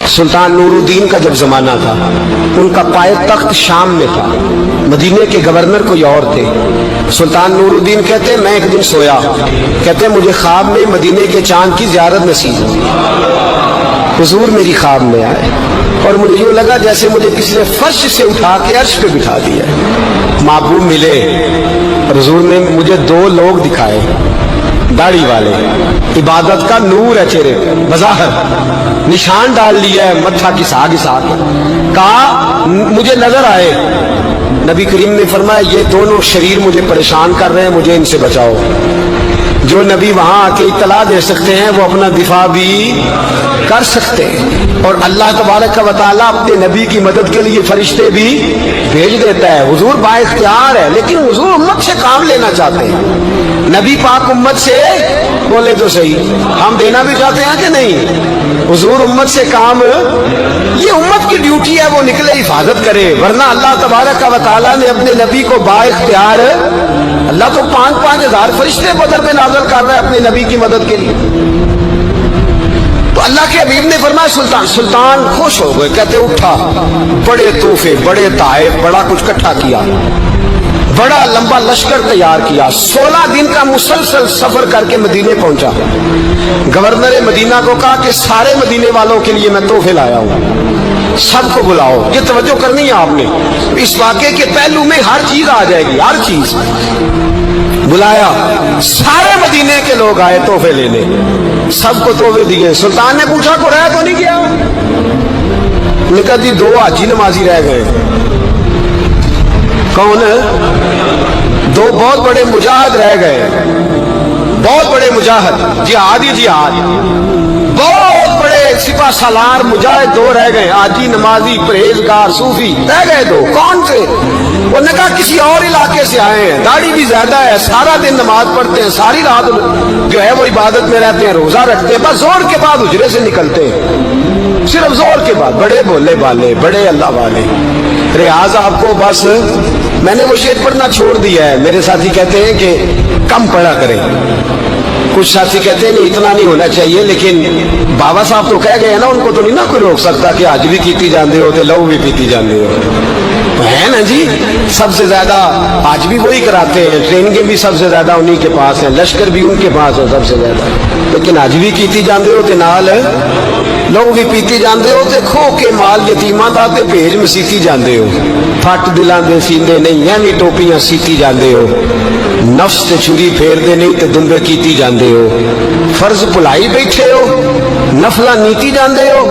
سلطان نورالدین کا جب زمانہ تھا، ان کا پائے تخت شام میں تھا، مدینے کے گورنر کوئی اور تھے۔ سلطان نورالدین کہتے میں ایک دن سویا، کہتے مجھے خواب میں مدینے کے چاند کی زیارت نصیب ہوئی، حضور میری خواب میں آئے اور مجھے یوں لگا جیسے مجھے کسی نے فرش سے اٹھا کے عرش پہ بٹھا دیا۔ محبوب ملے، حضور نے مجھے دو لوگ دکھائے، داڑھی والے، عبادت کا نور ہے چہرے پہ، بظاہر نشان ڈال لیا ہے، متھا گھسا گھسا کے کہا مجھے نظر آئے۔ نبی کریم نے فرمایا یہ دونوں شریر مجھے پریشان کر رہے ہیں، مجھے ان سے بچاؤ۔ جو نبی وہاں آ کے اطلاع دے سکتے ہیں وہ اپنا دفاع بھی کر سکتے ہیں، اور اللہ تبارک و تعالیٰ اپنے نبی کی مدد کے لیے فرشتے بھی بھیج دیتا ہے۔ حضور با اختیار ہے، لیکن حضور امت سے کام لینا چاہتے ہیں۔ نبی پاک امت سے بولے تو صحیح، ہم دینا بھی چاہتے ہیں کہ نہیں؟ حضور امت سے کام، یہ امت کی ڈیوٹی ہے، وہ نکلے حفاظت کرے، ورنہ اللہ تبارک و تعالیٰ نے اپنے نبی کو با اختیار، اللہ تو 5,000 فرشتے بدر پہ نازل کر رہا ہے اپنے نبی کی مدد کے لیے۔ تو اللہ کے حبیب نے فرمایا سلطان خوش ہو گئے، کہتے اٹھا، بڑے تحفے، بڑے تحائف، بڑا کچھ اکٹھا کیا، بڑا لمبا لشکر تیار کیا، 16 دن کا مسلسل سفر کر کے مدینے پہنچا۔ گورنر مدینہ کو کہا کہ سارے مدینے والوں کے لیے میں تحفے لایا ہوں، سب کو بلاؤ۔ یہ توجہ کرنی ہے آپ نے، اس واقعے کے پہلو میں ہر چیز آ جائے گی، ہر چیز۔ بلایا، سارے مدینے کے لوگ آئے تحفے لینے، سب کو تحفے دیے۔ سلطان نے پوچھا کو رہا تو نہیں کیا؟ نے کہا جی 2 حاجی نمازی رہ گئے۔ کون؟ 2 بہت بڑے مجاہد رہ گئے، بہت بڑے مجاہد، جہاد ہی جہاد، بہت بڑے سپاہ سالار مجاہد 2 رہ گئے، حاجی نمازی پرہیزگار صوفی رہ گئے 2۔ کون تھے؟ انہوں نے کہا کسی اور علاقے سے آئے ہیں، داڑھی بھی زیادہ ہے، سارا دن نماز پڑھتے ہیں، ساری رات جو ہے وہ عبادت میں رہتے ہیں، روزہ رکھتے ہیں، بس زور کے بعد حجرے سے نکلتے ہیں، صرف زور کے بعد، بڑے بولے والے، بڑے اللہ والے۔ ریاض آپ کو بس میں نے وہ شعر پڑھنا چھوڑ دیا ہے، میرے ساتھی کہتے ہیں کہ کم پڑھا کریں، کچھ ساتھی کہتے ہیں نہیں اتنا نہیں ہونا چاہیے، لیکن بابا صاحب تو کہہ گئے نا، ان کو تو نہیں نا کوئی روک سکتا کہ آج بھی کیتی جاندے ہو تو لو بھی پیتی جاندے ہو، ہے نا جی۔ سب سے زیادہ آج بھی وہی کراتے ہیں، ٹریننگیں بھی سب سے زیادہ انہی کے پاس ہیں، لشکر بھی ان کے پاس ہے سب سے زیادہ، لیکن آج بھی کیتی جاندے ہو تے نال لوگ بھی پیتی جاندے ہو تے کھو کے مال یتیماں دا تے بھیج مسیتی جاندے ہو، پھٹ دلاں دے سیندے نہیں ایویں ٹوپیاں سیتی جاندے ہو، نفس تے چھری پھیر دے نہیں تے دمبے کیتی جاندے ہو، فرض بھلائی بیٹھے ہو، نفلاں نیتی جاندے ہو،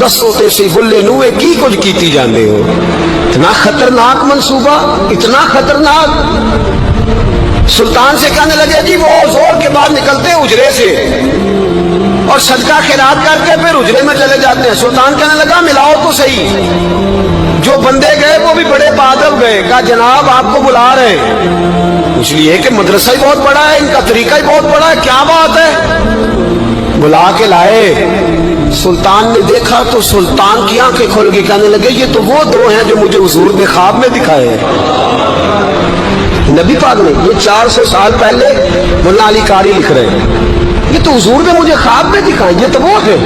دسو تے سی بلے نوے کی کچھ کیتی جاندے ہو۔ اتنا خطرناک منصوبہ، اتنا خطرناک۔ سلطان سے کہنے لگے جی وہ زور کے بعد نکلتے ہیں اجرے سے اور صدقہ خیرات کر کے پھر اجرے میں چلے جاتے ہیں۔ سلطان کہنے لگا ملاؤ تو صحیح، جو بندے گئے وہ بھی بڑے بادب گئے، کہا جناب آپ کو بلا رہے ہیں، اس لیے کہ مدرسہ ہی بہت بڑا ہے، ان کا طریقہ ہی بہت بڑا ہے، کیا بات ہے؟ بلا کے لائے۔ سلطان نے دیکھا تو سلطان کی آنکھیں کھل گئی، کہنے لگے یہ تو وہ 2 ہیں جو مجھے حضور نے خواب میں دکھائے ہیں۔ نبی پاک نے، یہ 400 سال پہلے مولانا علی قاری لکھ رہے ہیں، یہ تو حضور نے مجھے خواب میں دکھائے، یہ تو وہ تھے۔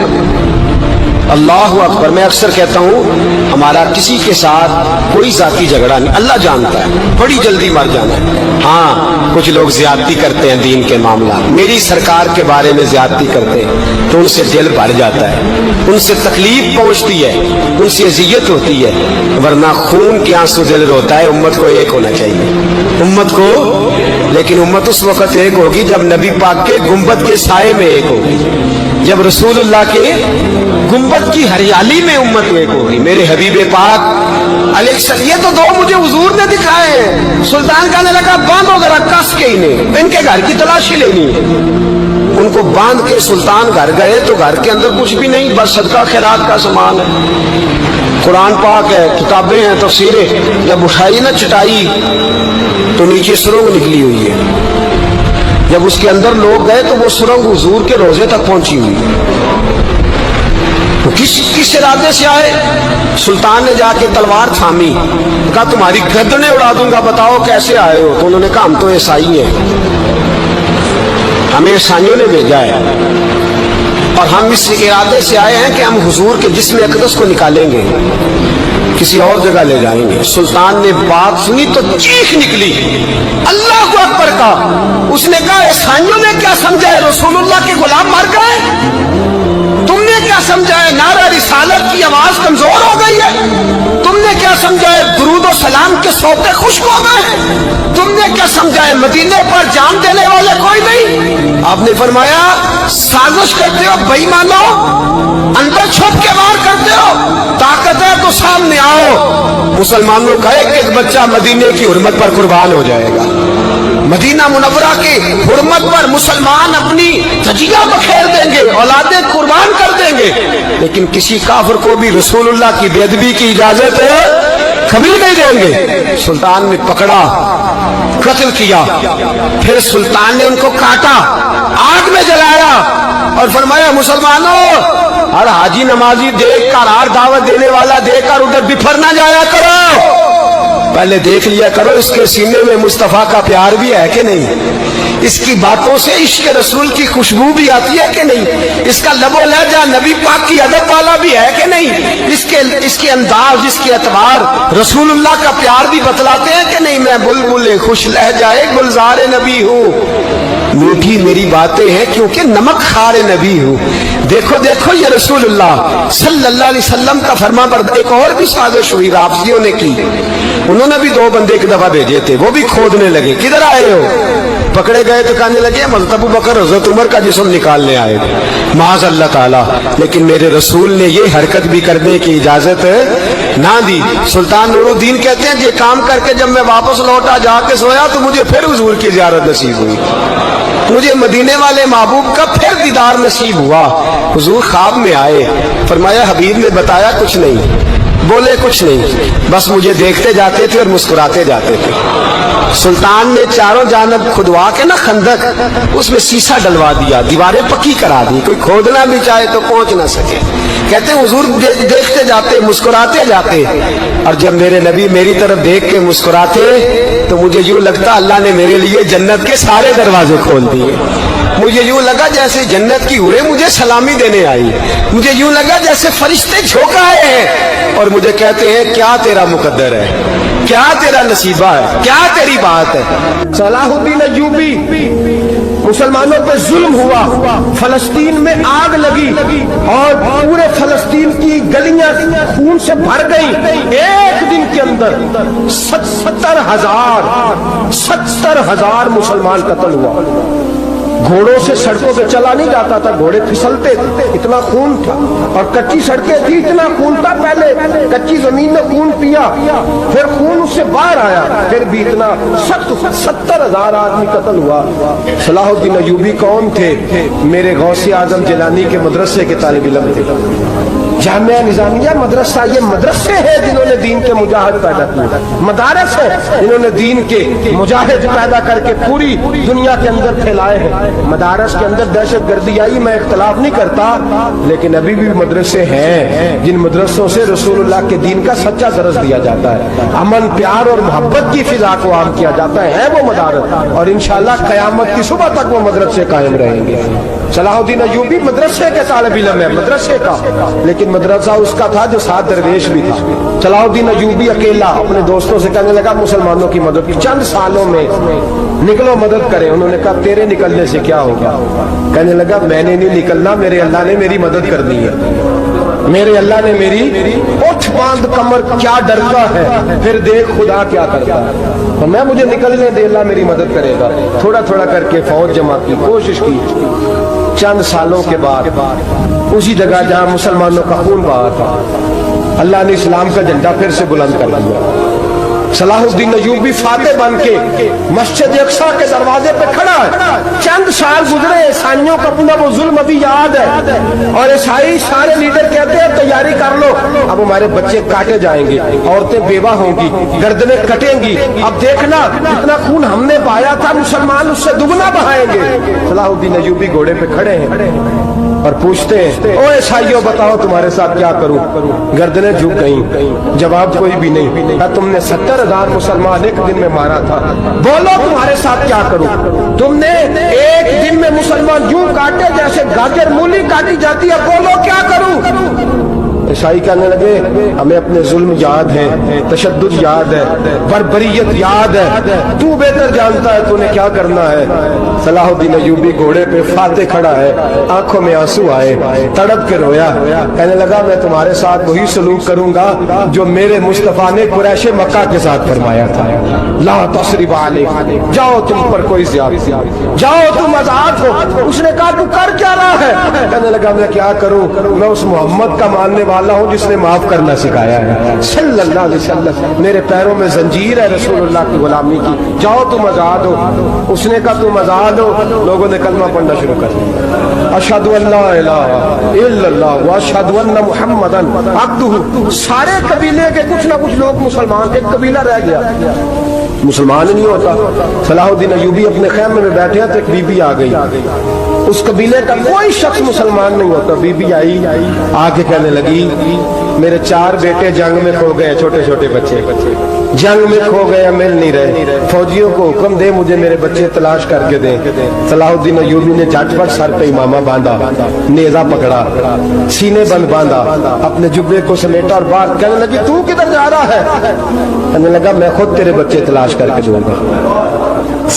اللہ اکبر۔ میں اکثر کہتا ہوں ہمارا کسی کے ساتھ کوئی ذاتی جھگڑا نہیں، اللہ جانتا ہے، بڑی جلدی مر جانا ہے۔ ہاں کچھ لوگ زیادتی کرتے ہیں دین کے معاملات، میری سرکار کے بارے میں زیادتی کرتے ہیں تو ان سے دل بھر جاتا ہے، ان سے تکلیف پہنچتی ہے، ان سے اذیت ہوتی ہے، ورنہ خون کے آنسو دل روتا ہے۔ امت کو ایک ہونا چاہیے، امت کو، لیکن امت اس وقت ایک ہوگی جب نبی پاک کے گنبد کے سائے میں ایک ہوگی، جب رسول اللہ کے گنبد کی ہریالی میں امت ایک ہوگی۔ میرے حبیب پاک علیہ السلام، یہ تو 2 مجھے حضور نے دکھائے ہیں۔ سلطان کہنے لگا باندھو ذرا کس کے انہیں، ان کے گھر کی تلاشی لینی ہے۔ ان کو باندھ کے سلطان گھر گئے تو گھر کے اندر کچھ بھی نہیں، بس صدقہ خیرات کا سامان ہے، قرآن پاک ہے، کتابیں ہیں، تفسیریں۔ جب اٹھائی نا چٹائی تو نیچے سرنگ نکلی ہوئی ہے، جب اس کے اندر لوگ گئے تو وہ سرنگ حضور کے روزے تک پہنچی ہوئی ہے۔ تو کس ارادے سے آئے؟ سلطان نے جا کے تلوار تھامی، کہا تمہاری گردنیں اڑا دوں گا، بتاؤ کیسے آئے ہو؟ تو انہوں نے کہا ہم تو عیسائی ہیں، ہمیں عیسائیوں نے بھیجا ہے۔ और हम इस इरादे से आए हैं कि हम हुजूर के जिस्म अक़दस को निकालेंगे, किसी और जगह ले जाएंगे। सुल्तान ने बात सुनी तो चीख निकली, अल्लाह को अकबर का। उसने कहा, ईसाइयों ने क्या समझा है, रसूलुल्लाह के गुलाम मर गए? तुमने क्या समझा है, नारा रिसालत की आवाज कमजोर हो गई है? तुमने क्या समझा है, दुरूद और सलाम के सौते खुश्क हो गए हैं? तुमने क्या समझा है, मदीने पर जान देने वाले कोई नहीं? आपने फरमाया, साजिश करते हो बेईमानो, अंदर छुप के वार करते हो, ताकत है तो सामने आओ। मुसलमानों का एक बच्चा मदीने की हुर्मत पर कुर्बान हो जाएगा। मदीना मुनव्वरा की हुर्मत पर मुसलमान अपनी तजिया बखेर देंगे, औलादें कुर्बान कर देंगे, लेकिन किसी काफिर को भी रसूलुल्लाह की बेअदबी की इजाजत कभी नहीं देंगे। सुल्तान ने पकड़ा, कत्ल किया, फिर सुल्तान ने उनको काटा, आग में जलाया और फरमाया, मुसलमानों, हर हाजी नमाजी देख कर, हर दावत देने वाला देखकर उधर बिफर ना जाया करो, पहले देख लिया करो इसके सीने में मुस्तफा का प्यार भी है कि नहीं, इसकी बातों से इश्क रसूल की खुशबू भी आती है कि नहीं, इसका लबो लहजा नबी पाक की अदब वाला भी है कि नहीं, इसके अंदाज, इसके एतबार रसूलुल्लाह का प्यार भी बतलाते हैं कि नहीं। मैं बुलबुल खुश लहजाए गुलजार नबी हूँ, मीठी मेरी बातें हैं क्योंकि नमक खार नबी हूँ। देखो देखो ये रसूलुल्लाह सल्लल्लाहु अलैहि वसल्लम का फरमा बरदार। एक और भी साजिश हुई राफिजियों ने की, उन्होंने भी 2 बंदे एक दफा भेजे थे, वो भी खोदने लगे, किधर आए हो? पकड़े गए तो कहने लगे, हज़रत अबू बकर हज़रत उमर का जिस्म निकालने आए थे, माज़ अल्लाह ताला। लेकिन मेरे रसूल ने ये हरकत भी करने की इजाजत ना दी। सुल्तान नूरुद्दीन कहते हैं, ये काम करके जब मैं वापस लौटा, जाके सोया तो मुझे फिर हुजूर की ज़ियारत नसीब हुई, मुझे मदीने वाले महबूब का फिर दीदार नसीब हुआ। हुजूर ख्वाब में आए, फरमाया, हबीब ने बताया कुछ नहीं, बोले कुछ नहीं, बस मुझे देखते जाते थे और मुस्कुराते जाते थे। सुल्तान ने चारों जानब खुदवा के ना खंदक, उसमें शीशा डलवा दिया, दीवारें पक्की करा दी, कोई खोदना भी चाहे तो पहुंच ना सके। कहते हुजूर देखते जाते, मुस्कुराते जाते, और जब मेरे नबी मेरी तरफ देख के मुस्कुराते तो मुझे यूं लगता अल्लाह ने मेरे लिए जन्नत के सारे दरवाजे खोल दिए। मुझे यूं लगा जैसे जन्नत की हूरें मुझे सलामी देने आई, मुझे यूं लगा जैसे फरिश्ते झोंका आए हैं और मुझे कहते हैं, क्या तेरा मुकद्दर है, क्या तेरा नसीबा है, क्या तेरी बात है। सलाहुद्दीन अय्यूबी, मुसलमानों पे जुल्म हुआ, फलस्तीन में आग लगी और पूरे फलस्तीन की गलियां खून से भर गई। एक दिन के अंदर 70,000 मुसलमान कत्ल हुआ। घोड़ों से सड़कों पे चला नहीं जाता था, घोड़े फिसलते थे, इतना खून था, और कच्ची सड़कें थी, इतना खून था। पहले कच्ची जमीन में खून पिया, फिर खून उससे बाहर आया, फिर भी इतना 70,000 आदमी कत्ल हुआ। सलाहुद्दीन अय्यूबी कौन थे? मेरे गौसे आजम जिलानी के मदरसे के तालिब इल्म थे। जामिया निजामिया मदरसा, ये मदरसे हैं जिन्होंने दीन के मुजाहिद पैदा किए, मदारस है जिन्होंने दीन के मुजाहिद पैदा करके पूरी दुनिया के अंदर फैलाए हैं। मदारस के अंदर दहशत गर्दी आई, मैं इख्तलाफ नहीं करता, लेकिन अभी भी मदरसे हैं जिन मदरसों से रसूलुल्लाह के दीन का सच्चा दर्स दिया जाता है, अमन प्यार और मोहब्बत की फिजा को आम किया जाता है वो मदारस, और इंशाअल्लाह क़यामत की सुबह तक वो मदरसे कायम रहेंगे। सलाहुद्दीन अय्यूबी मदरसे के तालिब इल्म है, मदरसे का, लेकिन मदरसा उसका था जो 7 दरवेश भी था। सलाहुद्दीन अय्यूबी अकेला अपने दोस्तों से कहने लगा, मुसलमानों की मदद की, चंद सालों में निकलो मदद करें। उन्होंने कहा, तेरे निकलने से क्या होगा? कहने लगा, मैंने नहीं निकलना, मेरे अल्लाह ने मेरी मदद करनी है, मेरे अल्लाह ने मेरी उठ बांध कमर, क्या डरता है, फिर देख खुदा क्या करता है। तो मैं, मुझे निकलने दे, अल्लाह मेरी मदद करेगा। थोड़ा थोड़ा करके फौज जमा की, कोशिश की। चंद सालों के बाद उसी जगह जहां मुसलमानों का खून बहा था, अल्लाह ने इस्लाम का झंडा फिर से बुलंद कर दिया। सलाहुद्दीन अय्यूबी फातेह बन के मस्जिद अक्सा के दरवाजे पे खड़ा है। चंद साल गुजरे, ईसाइयों का अपना वो जुल्म अभी याद है, और ईसाई सारे लीडर कहते हैं, तैयारी कर लो, अब हमारे बच्चे काटे जाएंगे, औरतें बेवा होंगी, गर्दनें कटेंगी, अब देखना जितना खून हमने बहाया था मुसलमान उससे दुगना बहाएंगे। सलाहुद्दीन अय्यूबी घोड़े पे खड़े हैं, اور پوچھتے ہیں او عیسائیوں بتاؤ تمہارے ساتھ کیا کروں؟ گردنیں جھک گئیں، جواب کوئی بھی نہیں۔ تم نے 70,000 مسلمان ایک دن میں مارا تھا، بولو تمہارے ساتھ کیا کروں؟ تم نے ایک دن میں مسلمان یوں کاٹے جیسے گاجر مولی کاٹی جاتی ہے، بولو کیا کروں؟ عیسائی کہنے لگے ہمیں اپنے ظلم یاد ہے، تشدد یاد ہے، بربریت یاد ہے، تو بہتر جانتا ہے تو نے کیا کرنا ہے۔ صلاح الدین ایوبی گھوڑے پہ فاتح کھڑا ہے، آنکھوں میں آنسو آئے، تڑپ کے رویا، کہنے لگا میں تمہارے ساتھ وہی سلوک کروں گا جو میرے مصطفیٰ نے قریش مکہ کے ساتھ فرمایا تھا، لا تصریب علیکم، جاؤ تم پر کوئی زیادتی، جاؤ تم آزاد ہو۔ اس نے کہا تو کر کیا رہا ہے؟ کہنے لگا میں کیا کروں، میں اس محمد کا ماننے والا ہوں جس نے معاف کرنا سکھایا ہے صلی اللہ علیہ وسلم، میرے پیروں میں زنجیر ہے رسول اللہ کی غلامی کی، جاؤ تم آزاد ہو۔ اس نے کہا تم آزاد ہو، لوگوں نے کلمہ پڑھنا شروع کر دیا، اشہد ان لا الہ الا اللہ واشہد ان محمدن عبدہ۔ سارے قبیلے کے کچھ نہ کچھ لوگ مسلمان، ایک قبیلہ رہ گیا مسلمان نہیں ہوتا۔ صلاح الدین ایوبی اپنے خیمے میں بیٹھے تو ایک بی بی آ گئی، اس قبیلے کا کوئی شخص مسلمان نہیں ہوتا، بی بی آئی، آ کے کہنے لگی میرے 4 بیٹے جنگ میں کھو گئے، چھوٹے چھوٹے بچے جنگ میں کھو گئے، مل نہیں رہے، فوجیوں کو حکم دے مجھے میرے بچے تلاش کر کے دیں۔ صلاح الدین ایوبی نے جھٹ پٹ سر پہ امامہ باندھا، نیزہ پکڑا، سینے بند باندھا، اپنے جبے کو سمیٹا اور بات کہنے لگی تو کدھر جا رہا ہے؟ کہنے لگا میں خود تیرے بچے تلاش کر کے دوں گا۔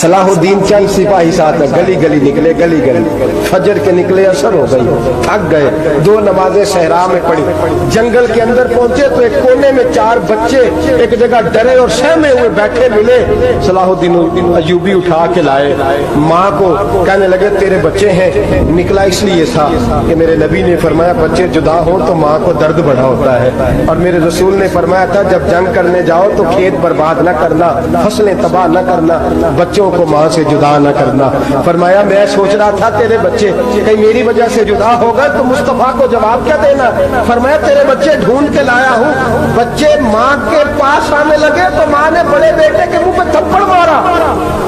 صلاح الدین چند سپاہی ساتھ گلی گلی نکلے، گلی گلی فجر کے نکلے، اثر ہو گئی، تھک گئے، 2 نمازیں صحرا میں پڑھی، جنگل کے اندر پہنچے تو ایک کونے میں 4 بچے ایک جگہ ڈرے اور سہمے ہوئے بیٹھے ملے۔ صلاح الدین ایوبی اٹھا کے لائے، ماں کو کہنے لگے تیرے بچے ہیں، نکلا اس لیے تھا کہ میرے نبی نے فرمایا بچے جدا ہوں تو ماں کو درد بڑا ہوتا ہے، اور میرے رسول نے فرمایا تھا جب جنگ کرنے جاؤ تو کھیت برباد نہ کرنا، فصلیں تباہ نہ کرنا، بچوں کو ماں سے جدا نہ کرنا۔ فرمایا میں سوچ رہا تھا تیرے بچے کہیں میری وجہ سے جدا ہو گئے تو مصطفیٰ کو جواب کیا دینا؟ فرمایا تیرے بچے ڈھونڈ کے لایا ہوں۔ بچے ماں کے پاس آنے لگے تو ماں نے بڑے بیٹے کے منہ پہ تھپڑ مارا،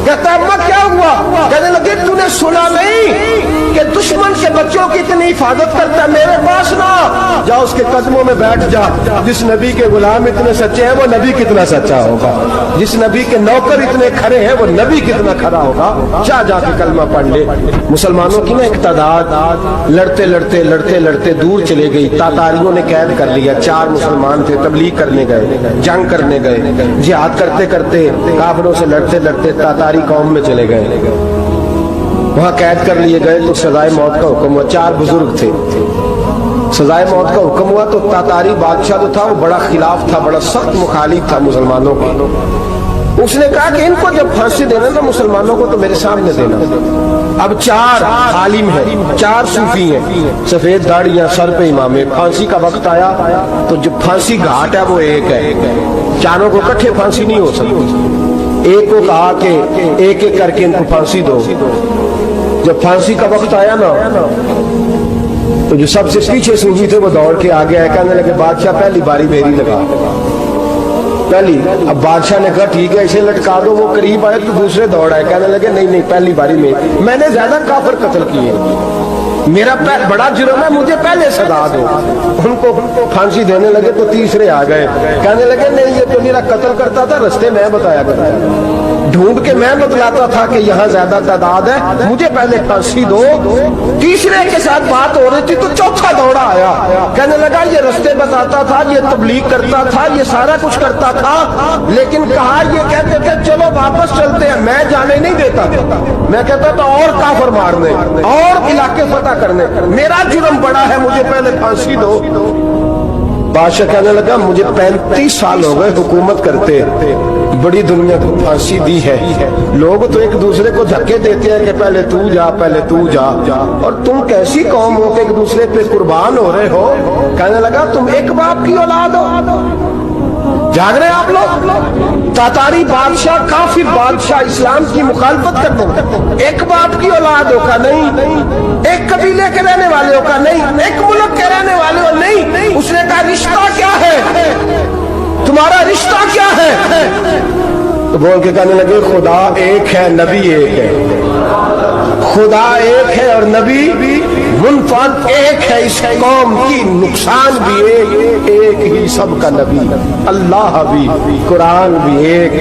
کہتا اماں کیا ہوا؟ کہنے لگے تو نے سنا نہیں کہ دشمن کے بچوں کی اتنی حفاظت کرتا ہے، میرے پاس نہ جا، اس کے قدموں میں بیٹھ جا۔ جس نبی کے غلام اتنے سچے ہیں وہ نبی کتنا سچا ہوگا، جس نبی کے نوکر اتنے کھڑے ہیں وہ نبی کتنا کھڑا ہوگا، جا کے کلمہ پڑھ لے۔ مسلمانوں کی نا ایک تعداد لڑتے لڑتے لڑتے لڑتے دور چلے گئی، تاتاریوں نے قید کر لیا، 4 مسلمان تھے، تبلیغ کرنے گئے، جنگ کرنے گئے، جہاد کرتے کرتے کافروں سے لڑتے لڑتے تاتاری قوم میں چلے گئے، وہاں قید کر لیے گئے تو سزائے موت کا حکم ہوا۔ 4 بزرگ تھے، سزائے موت کا حکم ہوا تو تاتاری بادشاہ جو تھا وہ بڑا خلاف تھا، بڑا سخت مخالف تھا مسلمانوں کے۔ اس نے کہا کہ ان کو جب پھانسی دینا تو مسلمانوں کو تو میرے سامنے دینا۔ اب 4 عالم ہیں، 4 صوفی ہیں، سفید داڑیاں، سر پہ امامے، پھانسی کا وقت آیا تو جو پھانسی گھاٹ ہے وہ ایک ہے، چاروں کو اکٹھے پھانسی نہیں ہو سکتی، ایک کو کہا کہ ایک ایک کر کے ان کو پھانسی دو۔ جب پھانسی کا وقت آیا نا تو جو سب سے پیچھے صوفی تھے وہ دوڑ کے آگے آئے، کہنے لگے بادشاہ پہلی باری میری لگا پہلی۔ اب بادشاہ نے کہا ٹھیک ہے اسے لٹکا دو، وہ قریب آئے تو دوسرے دوڑ آئے، کہنے لگے نہیں پہلی باری میں نے زیادہ کافر قتل کیے، میرا بڑا جرم ہے، مجھے پہلے سزا دو۔ ان کو پھانسی دینے لگے تو تیسرے آ گئے، کہنے لگے نہیں یہ تو میرا قتل کرتا تھا، رستے میں بتایا کرتا ڈھونڈ کے میں بتلاتا تھا کہ یہاں زیادہ تعداد ہے، مجھے پہلے پھانسی دو۔ تیسرے کے ساتھ بات ہو رہی تھی تو چوتھا دوڑا آیا، کہنے لگا یہ رستے بتاتا تھا، یہ تبلیغ کرتا تھا، یہ سارا کچھ کرتا تھا، لیکن کہا یہ کہتے تھے چلو واپس چلتے ہیں، میں جانے نہیں دیتا، میں کہتا تھا اور کافر مارنے اور علاقے فتح کرنے، میرا جرم بڑا ہے، مجھے پہلے پھانسی دو۔ بادشاہ کہنے لگا مجھے 35 سال ہو گئے حکومت کرتے، بڑی دنیا کو پھانسی دی ہے، لوگ تو ایک دوسرے کو دھکے دیتے ہیں کہ پہلے تو جا پہلے تو جا، اور تم کیسی قوم ہو کہ ایک دوسرے پہ قربان ہو رہے ہو؟ کہنے لگا تم ایک باپ کی اولاد ہو، جاگ رہے آپ لوگ؟ تاتاری بادشاہ کافر بادشاہ اسلام کی مخالفت کرتے ہیں، ایک باپ کی اولاد ہو کا نہیں، ایک قبیلے کے رہنے والے ہو کا نہیں، ایک ملک کے رہنے والے ہو نہیں۔ اس نے کہا رشتہ کیا ہے تمہارا، رشتہ کیا ہے؟ تو بول کے کہنے لگے خدا ایک ہے، نبی ایک ہے، خدا ایک ہے اور نبی मुनफात एक है इस कौम की, नुकसान भी एक ही सबका नबी, अल्लाह भी, कुरान भी एक।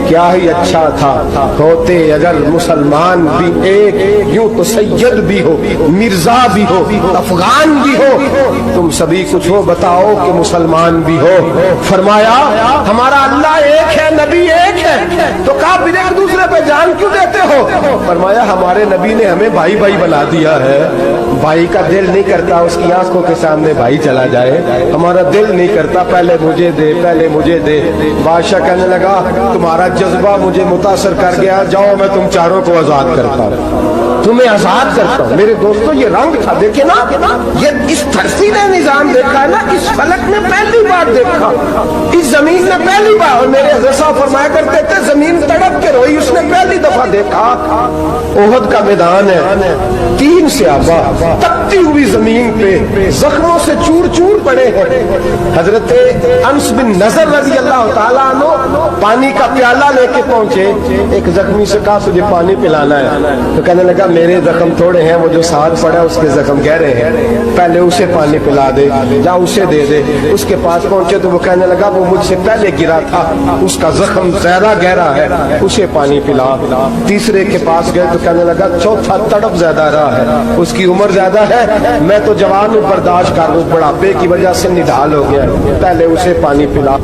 क्या ही अच्छा था होते अगर मुसलमान भी एक, यूं तो सैयद भी हो, मिर्जा भी हो, अफगान भी हो, तुम सभी कुछ हो बताओ कि मुसलमान भी हो। फरमाया हमारा अल्लाह एक है, नबी एक है, तो कहा फिर एक दूसरे पे जान क्यों देते हो? फरमाया हमारे नबी ने हमें भाई भाई बना दिया है। भाई का दिल नहीं करता उसकी आंखों के सामने भाई चला जाए, हमारा दिल नहीं करता पहले मुझे दे, पहले मुझे दे। बादशाह कहने लगा तुम्हारा जज्बा मुझे मुतासर कर गया, जाओ मैं तुम चारों को आजाद करता हूं, तुम्हें आजाद करता हूं। मेरे दोस्तों ये रंग था, देखे ना, ये इस धरती ने निजाम देखा है ना, इस फलक ने पहली बार देखा, इस जमीन ने पहली बार। और मेरे हज़रत साहब फरमाया करते थे जमीन तड़प के रोई, उसने पहली दफा देखा। ओहद का मैदान है, 3 सहाबा तपती हुई जमीन पे जख्मों से चूर चूर पड़े हैं। हजरत अनस बिन नजर रज़ी अल्लाह ताला अन्हु पानी का प्याला लेके पहुंचे। एक जख्मी से कहा तुझे पानी पिलाना है, तो कहने लगा मेरे जख्म थोड़े हैं, वो जो साथ पड़ा उसके जख्म गहरे हैं, पहले उसे पानी पिला दे, जा उसे दे दे। उसके पास पहुंचे तो वो कहने लगा वो मुझसे पहले गिरा था, उसका जख्म ज्यादा गहरा है, उसे पानी पिला। तीसरे के पास गए तो कहने लगा चौथा तड़प ज्यादा रहा है, उसकी उम्र ज्यादा है, मैं तो जवान हूँ बर्दाश्त कर लूं, बुढ़ापे की वजह से निढाल हो गया, पहले उसे पानी पिला।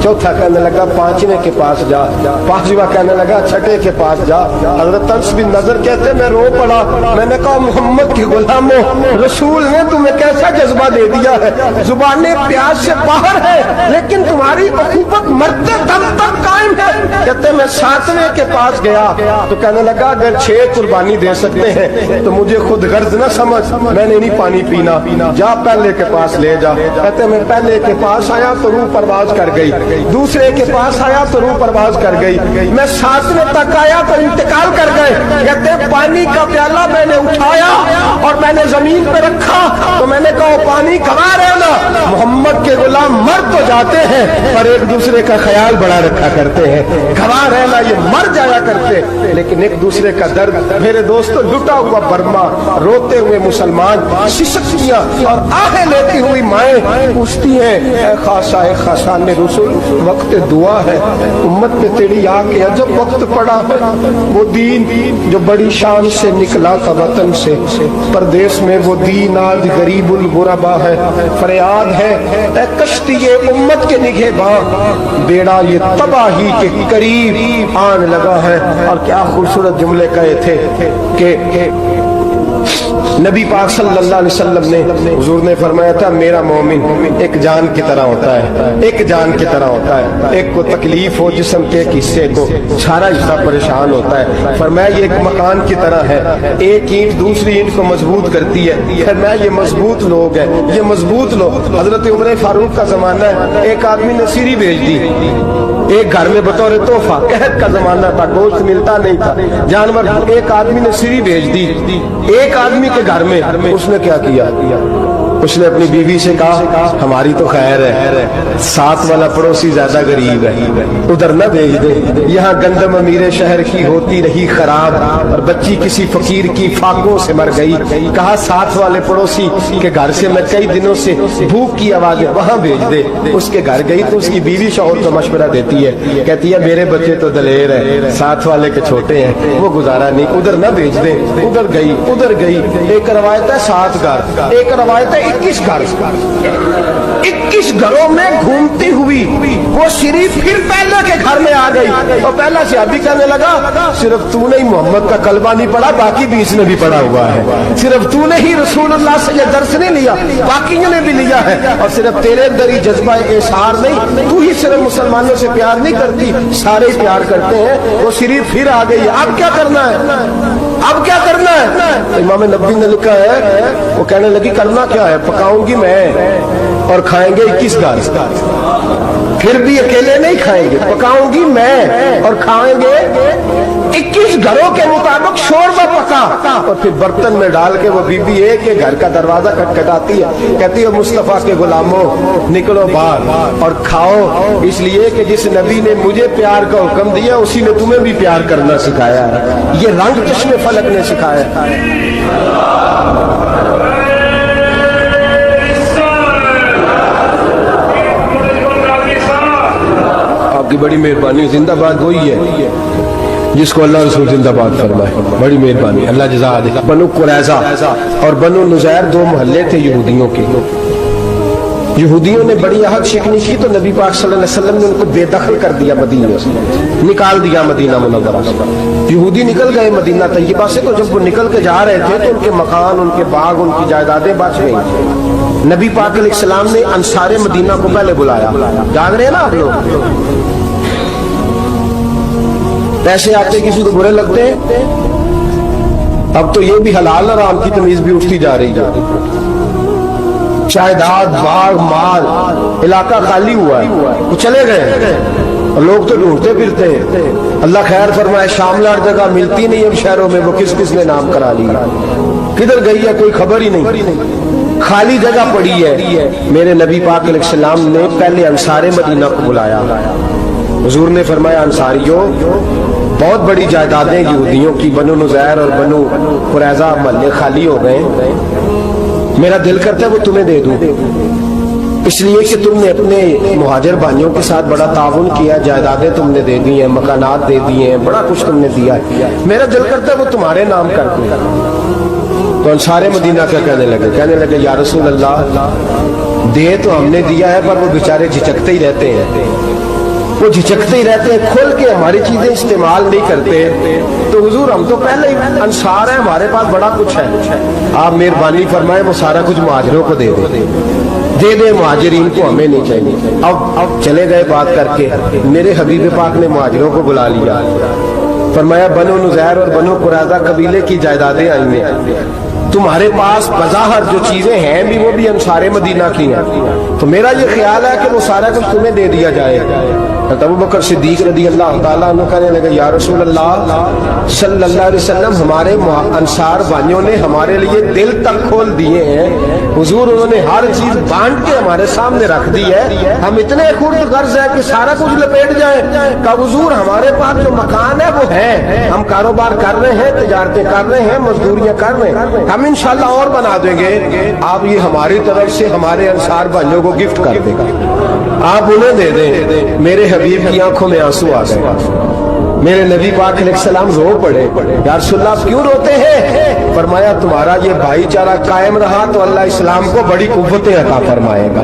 चौथा कहने लगा पांचवें के पास जा, पांचवा कहने लगा छठे के पास जा। हजरत अनस बिन नजर कहते मैं रो पड़ा, मैंने कहा मोहम्मद के गुलामों, रसूल ने तुम्हें कैसा जज्बा दे दिया है, जुबाने प्यास से बाहर है लेकिन तुम्हारी अखुबत मरते दम तक कायम है। कहते मैं 7वें के पास गया तो कहने लगा अगर 6 कुर्बानी दे सकते हैं तो मुझे खुद गर्ज न समझ, मैंने नहीं पानी पीना, जा पहले के पास ले जा। कहते मैं पहले के पास आया तो रूह परवाज कर गई, दूसरे के पास आया तो रूह परवाज कर गई, मैं 7वें तक आया तो इंतकाल कर गए। कहते पानी का प्याला मैंने उठाया और मैंने जमीन पे रखा तो मैंने कहा पानी गवा रहना, मोहम्मद के गुलाम मर तो जाते हैं पर एक दूसरे का ख्याल बड़ा रखा करते हैं, गवा रहना ये मर जाया करते लेकिन एक दूसरे का दर्द। मेरे दोस्तों लुटा हुआ बर्मा, रोते हुए मुसलमान, शिशक्तियां और आहें लेती हुई माएं पूछती हैं खासा ने रसूल वक्त दुआ है, उम्मत पे तेरी आके अजब वक्त पड़ा है। वो दीन जो बड़ी शान से निकला था वतन से, परदेश में वो दीन आज गरीबुल गुरबा है। फरियाद है कश्ती ये उम्मत के निगहबा, बेड़ा ये तबाही के करीब आने लगा है। और क्या खूबसूरत जुमले कहे थे कि नबी पाक सल्लल्लाहु अलैहि वसल्लम ने, हुजूर ने फरमाया था मेरा मोमिन एक जान की तरह होता है, एक जान की तरह होता है, एक को तकलीफ हो जिस्म के एक हिस्से को सारा हिस्सा परेशान होता है। फरमाया ये एक मकान की तरह है, एक ईंट दूसरी ईंट को मजबूत करती है। फरमाया ये मजबूत लोग हैं, ये मजबूत लोग। हजरत उमर फारूक का जमाना है, एक आदमी ने सीरी भेज दी एक घर में बतौर तोहफा, कहत का जमाना था, गोश्त मिलता नहीं था, जानवर। एक आदमी ने सीरी भेज दी एक आदमी के घर में, उसने क्या किया, उसने अपनी बीवी से कहा हमारी तो खैर है, साथ वाला पड़ोसी ज्यादा गरीब है, उधर न भेज दे, यहाँ गंदम अमीरे शहर की होती रही खराब और बच्ची किसी फकीर की फाकों से मर गई। कहा साथ वाले पड़ोसी के घर से मैं कई दिनों से भूख की आवाज है, वहां भेज दे। उसके घर गई तो उसकी बीवी शौहर को मशवरा देती है, कहती है मेरे बच्चे तो दलेर है, साथ वाले के छोटे हैं, वो गुजारा नहीं, उधर न भेज दे। उधर गई। एक रवायत है 7 घर, एक रवायत है 21 घर। 21 घरों में घूमती हुई वो श्री फिर पहले के घर में आ गई और पहला से अभी कहने लगा सिर्फ तूने ही मोहम्मद का कलमा नहीं पढ़ा, बाकी भी इसने भी पढ़ा हुआ है। सिर्फ तूने ही रसूलुल्लाह से ये दर्श नहीं लिया, बाकियों ने भी लिया है। और सिर्फ तेरे अंदर ही जज्बा एसार नहीं, तू ही सिर्फ मुसलमानों से प्यार नहीं करती, सारे ही प्यार करते हैं। वो श्री फिर आ गई, अब क्या करना है, अब क्या करना है? इमाम नबी ने लिखा है, वो कहने लगी करना क्या है, पकाऊंगी मैं और खाएंगे 21 घर, फिर भी अकेले नहीं खाएंगे, पकाऊंगी मैं और खाएंगे 21 घरों के मुताबिक शोरबा पका और फिर बर्तन में डाल के वो बीबी एक घर का दरवाजा खटखटाती है, कहती है मुस्तफा के गुलामों निकलो बाहर और खाओ, इसलिए कि जिस नबी ने मुझे प्यार का हुक्म दिया उसी ने तुम्हें भी प्यार करना सिखाया है। ये रंग चश्मे फलक ने सिखाया है। आपकी बड़ी मेहरबानी, जिंदाबाद वही है जिसको अल्लाह रसूल जिंदाबाद फरमाए, बड़ी मेहरबानी, अल्लाह जज़ा दे। बनु कुरैज़ा और बनु नुज़ैर दो मोहल्ले थे यहूदियों के। यहूदियों ने बड़ी अहद शिकनी की तो नबी पाक सल्लल्लाहु अलैहि वसल्लम ने उनको बेदखल कर दिया, मदीने से निकाल दिया, मदीना मुनव्वरा से। यहूदी निकल गए मदीना तैयबा से, तो जब वो निकल के जा रहे थे तो उनके मकान, उनके बाग, उनकी जायदादें बच गई। नबी पाक अलैहिस्सलाम ने अंसारे मदीना को पहले बुलाया, जान रहे हैं ना आप लोग, पैसे आते किसी को बुरे लगते हैं, अब तो ये भी हलाल हराम की तमीज भी उठती जा रही है। जायदाद, बाग, माल, इलाका खाली हुआ है, वो चले गए और लोग तो ढूंढते फिरते हैं। अल्लाह खैर फरमाए, शामलार जगह मिलती नहीं अब शहरों में, वो किस किस ने नाम करा लिया, किधर गई है कोई खबर ही नहीं, खाली जगह पड़ी है। मेरे नबी पाक अलैहिस्सलाम ने पहले अंसारे मदीना को बुलाया। हुजूर ने फरमाया, अंसारियों, बहुत बड़ी जायदादें यहूदियों की, बनु नुज़ैर और बनु कुरैज़ा महल्ले खाली हो गए, मेरा दिल करता है वो तुम्हें दे दूं, इसलिए कि तुमने अपने मुहाजिर भाइयों के साथ बड़ा ताउन किया, जायदादें तुमने दे दी हैं, मकानात दे दिए हैं, बड़ा कुछ तुमने दिया है, मेरा दिल करता है वो तुम्हारे नाम कर दूं। तो अंसारे मदीना क्या कहने लगे, या रसूल अल्लाह, दे तो हमने दिया है पर वो बेचारे झिझकते ही रहते हैं, वो झिझकते ही रहते हैं, खोल के हमारी चीजें इस्तेमाल नहीं करते। तो हुजूर हम तो पहले ही अंसार है, हमारे पास बड़ा कुछ है, आप मेहरबानी फरमाए वो सारा कुछ मुहाजिरों को दे दे मुहाजिरीन को, हमें नहीं चाहिए। अब चले गए बात करके, मेरे हबीब पाक ने मुहाजिरों को बुला लिया, फरमाया बनु नुज़ैर और बनु कुरैज़ा कबीले की जायदादें आई हैं, तुम्हारे पास बज़ाहिर जो चीजें हैं भी वो भी अंसारे मदीना की हैं, तो मेरा ये ख्याल है कि वो सारा कुछ तुम्हें दे दिया जाए। अबू बकर सिद्दीक रज़ी अल्लाह ताला अन्हु कहने लगे, या रसूल अल्लाह सल्लल्लाहु अलैहि वसल्लम, हमारे अंसार भाइयों ने हमारे लिए दिल तक खोल दिए हैं, हुजूर उन्होंने हर चीज बांट के हमारे सामने रख दी है, हम इतने खुर्द गर्ज है कि सारा कुछ लपेट जाए। का हुजूर हमारे पास जो मकान है वो है, हम कारोबार कर रहे हैं, तिजारतें कर रहे हैं, मजदूरियां कर रहे हैं, हम इंशाल्लाह और बना देंगे, आप ये हमारी तरफ से हमारे अंसार भाइयों को गिफ्ट कर देगा, आप उन्हें दे दें। मेरे हबीब की आंखों में आंसू आ गए, मेरे नबी पाक अलैहिस्सलाम रो पड़े, या रसूलल्लाह क्यों रोते हैं? फरमाया तुम्हारा ये भाईचारा कायम रहा तो अल्लाह इस्लाम को बड़ी कुव्वतें अता फरमाएगा,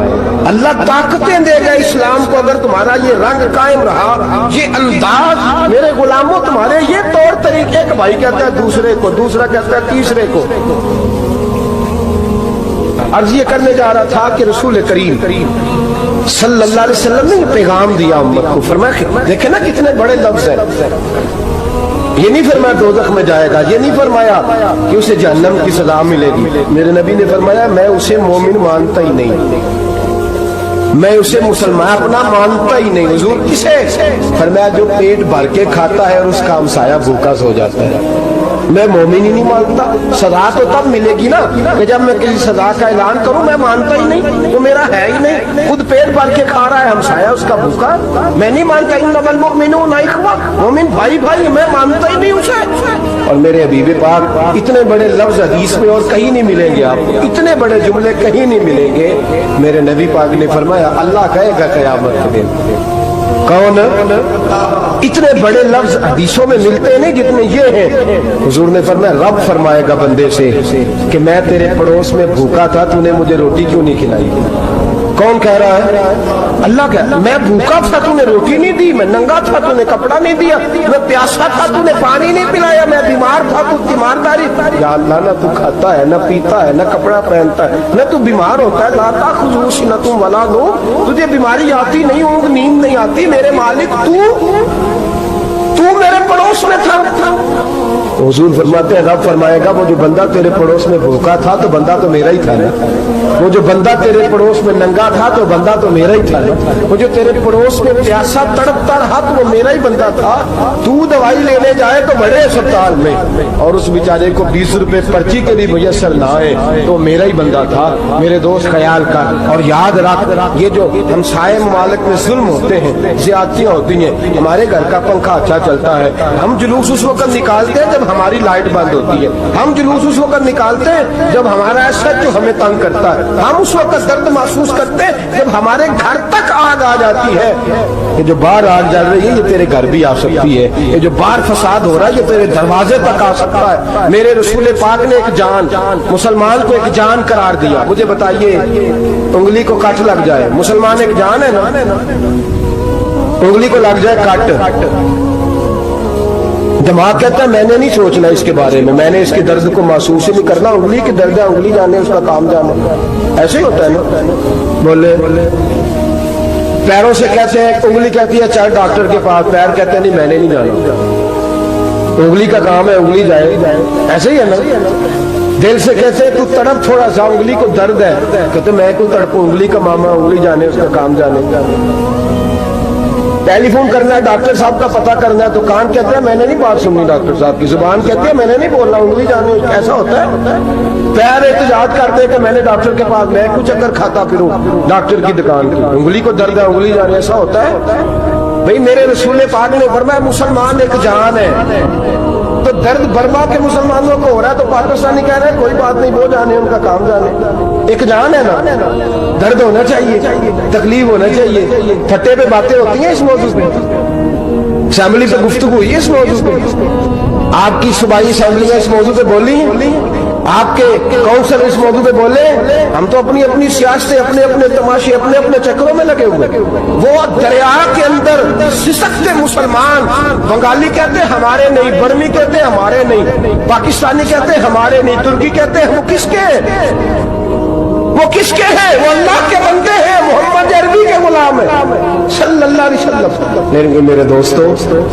अल्लाह ताकतें देगा इस्लाम को, अगर तुम्हारा ये रंग कायम रहा, ये अंदाज, मेरे गुलामों तुम्हारे ये तौर तरीके, एक भाई कहता है दूसरे को, दूसरा कहता है तीसरे को। अर्ज ये करने जा रहा था कि रसूल करीम सल्लल्लाहु अलैहि वसल्लम ने पैगाम दिया उम्मत को, फरमाया देखे ना कितने बड़े लफ्ज हैं, ये नहीं फरमाया दोज़ख में जाएगा, ये नहीं फरमाया कि उसे जहन्नम की सजा मिलेगी, मेरे नबी ने फरमाया मैं उसे मोमिन मानता ही नहीं, मैं उसे मुसलमान अपना मानता ही नहीं। हुजूर किसे? फरमाया जो पेट भर के खाता है और उसका हमसाया भूखा सो जाता है, मैं मोमिन ही नहीं मानता। सजा तो तब मिलेगी ना कि जब मैं किसी सजा का ऐलान करूं, मैं मानता ही नहीं, वो मेरा है ही नहीं, खुद पेट भर के खा रहा है, हमसाया उसका भूखा, मैं नहीं मानता। इन्नमल मुमिनूना इख्वा, मोमिन भाई भाई, मैं मानता ही नहीं उसे। और मेरे हबीब पाक इतने बड़े लफ्ज हदीस में और कहीं नहीं मिलेंगे आपको, इतने बड़े जुमले कहीं नहीं मिलेंगे। मेरे नबी पाक ने फरमाया अल्लाह कहेगा क़यामत के दिन, कौन? इतने बड़े लफ्ज हदीसों में मिलते नहीं जितने ये हैं। हुजूर ने फरमाया रब फरमाएगा बंदे से कि मैं तेरे पड़ोस में भूखा था, तूने मुझे रोटी क्यों नहीं खिलाई? कौन कह रहा है? अल्लाह कह, मैं भूखा था तूने रोटी नहीं दी, मैं नंगा था तूने कपड़ा नहीं दिया, मैं प्यासा था तूने पानी नहीं पिलाया, मैं बीमार था तू तीमारदारी। या अल्लाह, ना तू खाता है, ना पीता है, ना कपड़ा पहनता है, ना तू बीमार होता है, लाता खुजूस न तुम वला लो, तुझे बीमारी आती नहीं, ऊँग नींद नहीं आती, मेरे मालिक तू मेरे पड़ोस में था। हुजूर फरमाते हैं रब फरमाएगा वो जो बंदा तेरे पड़ोस में भूखा था तो बंदा तो मेरा ही था ना, वो जो बंदा तेरे पड़ोस में नंगा था तो बंदा तो मेरा ही था ना, वो जो तेरे पड़ोस में प्यासा तड़पता रहा तो वो मेरा ही बंदा था। तू दवाई लेने जाए तो बड़े अस्पताल में और उस बेचारे को 20 रुपए पर्ची के भी मुयसर ना आए तो मेरा ही बंदा था। मेरे दोस्त ख्याल कर और याद रख, ये जो हमसाए ममालिक में जुल्म होते हैं, ज्यादतियां होती हैं, हमारे घर का पंखा अच्छा چلتا ہے. ہم جلوس اس وقت نکالتے ہیں جب ہماری لائٹ بند ہوتی ہے. ہم جلوس اس وقت نکالتے ہیں جب ہمارا ایسا جو ہمیں تنگ کرتا ہے. ہم اس وقت درد محسوس کرتے ہیں جب ہمارے گھر تک آگ آ جاتی ہے. یہ جو باہر آگ جل رہی ہے یہ تیرے گھر بھی آ سکتی ہے. یہ جو باہر فساد ہو رہا ہے یہ تیرے دروازے تک آ سکتا ہے. میرے رسول پاک نے ایک جان مسلمان کو ایک جان قرار دیا. مجھے بتائیے انگلی کو کٹ لگ جائے, مسلمان ایک جان ہے نا, انگلی کو لگ جائے کٹ, دماغ کہتا ہے میں نے نہیں سوچنا اس کے بارے میں نے اس کے درد کو محسوس ہی نہیں کرنا. انگلی کی درد ہے, انگلی جانے اس کا کام جانے. ایسے ہی ہوتا ہے نا. بولے پیروں سے کہتے ہیں, انگلی کہتی ہے چل ڈاکٹر کے پاس, پیر کہتے ہیں نہیں میں نے نہیں جانا. انگلی کا کام ہے انگلی جائے. ایسے ہی ہے نا. دل سے کہتے ہیں تو تڑپ تھوڑا سا, انگلی کو درد ہے, کہتے میں کو تڑپوں, انگلی کا ماما, انگلی جانے اس کا کام جانے. ٹیلی فون کرنا ہے ڈاکٹر صاحب کا پتہ کرنا ہے تو کان کہتے ہیں میں نے نہیں بات سننی ڈاکٹر صاحب کی, زبان کہتی ہے میں نے نہیں بولنا, انگلی جانے. ایسا ہوتا ہے. پیر احتجاج کرتے ہیں کہ میں نے ڈاکٹر کے پاس, میں کچھ چکر کھاتا پھروں ڈاکٹر کی دکان کی, انگلی کو درد ہے انگلی جانے. ایسا ہوتا ہے بھئی. میرے رسول پاک نے فرمایا مسلمان ایک جان ہے. تو درد برما کے مسلمانوں کو ہو رہا ہے تو پاکستانی کہہ رہے ہیں کوئی بات نہیں, وہ جانے ان کا کام جانے. ایک جان ہے نا, درد ہونا چاہیے, تکلیف ہونا چاہیے. پھٹے پہ باتیں ہوتی ہیں اس موضوع پہ, اسمبلی پہ گفتگو ہوئی ہے اس موضوع پہ, آپ کی صوبائی اسمبلیاں اس موضوع پہ بولی, آپ کے کونسل اس موضوع پہ بولے. ہم تو اپنی اپنی سیاستیں, اپنے اپنے تماشے, اپنے اپنے چکروں میں لگے ہوئے. وہ دریا کے اندر سسکتے مسلمان, بنگالی کہتے ہیں ہمارے نہیں, برمی کہتے ہیں ہمارے نہیں, پاکستانی کہتے ہیں ہمارے نہیں, ترکی کہتے ہیں وہ کس کے ہیں, وہ کس کے ہیں, وہ اللہ کے بندے ہیں, محمد عربی کے غلام ہیں صلی اللہ علیہ وسلم. میرے دوستو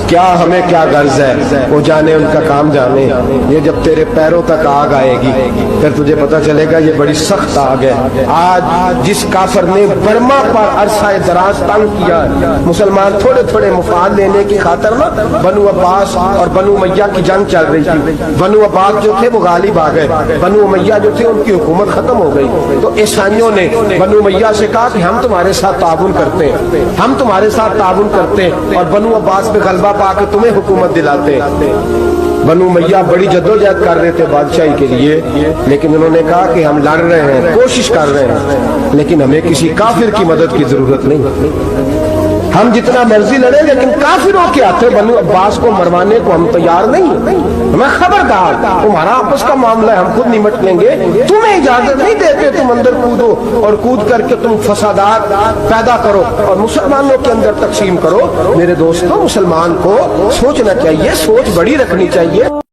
کیا ہمیں کیا غرض ہے, وہ جانے ان کا کام جانے. یہ جب تیرے پیروں تک آگ آئے گی پھر تجھے پتہ چلے گا یہ بڑی سخت آگ ہے. آج جس کافر نے برما پر عرصہ دراز تنگ کیا, مسلمان تھوڑے تھوڑے مفاد لینے کی خاطر نا, بنو عباس اور بنو امیہ کی جنگ چل رہی تھی. بنو عباس جو تھے وہ غالب آ گئے, بنو امیہ جو تھے ان کی حکومت ختم ہو گئی. تو عیسائیوں نے بنو امیہ سے کہا کہ ہم تمہارے ساتھ تعاون کرتے ہیں, ہم تمہارے ساتھ تعاون کرتے ہیں اور بنو عباس پہ غلبہ پا کے تمہیں حکومت دلاتے ہیں. بنو امیہ بڑی جدوجہد کر رہے تھے بادشاہی کے لیے, لیکن انہوں نے کہا کہ ہم لڑ رہے ہیں, کوشش کر رہے ہیں, لیکن ہمیں کسی کافر کی مدد کی ضرورت نہیں. ہم جتنا مرضی لڑیں لیکن کافروں کے ہاتھوں بنو عباس کو مروانے کو ہم تیار نہیں. ہمیں خبردار, تمہارا آپس کا معاملہ ہے, ہم خود نمٹ لیں گے, تمہیں اجازت نہیں دیتے تم اندر کودو اور کود کر کے تم فسادات پیدا کرو اور مسلمانوں کے اندر تقسیم کرو. میرے دوستو مسلمان کو سوچنا چاہیے, سوچ بڑی رکھنی چاہیے.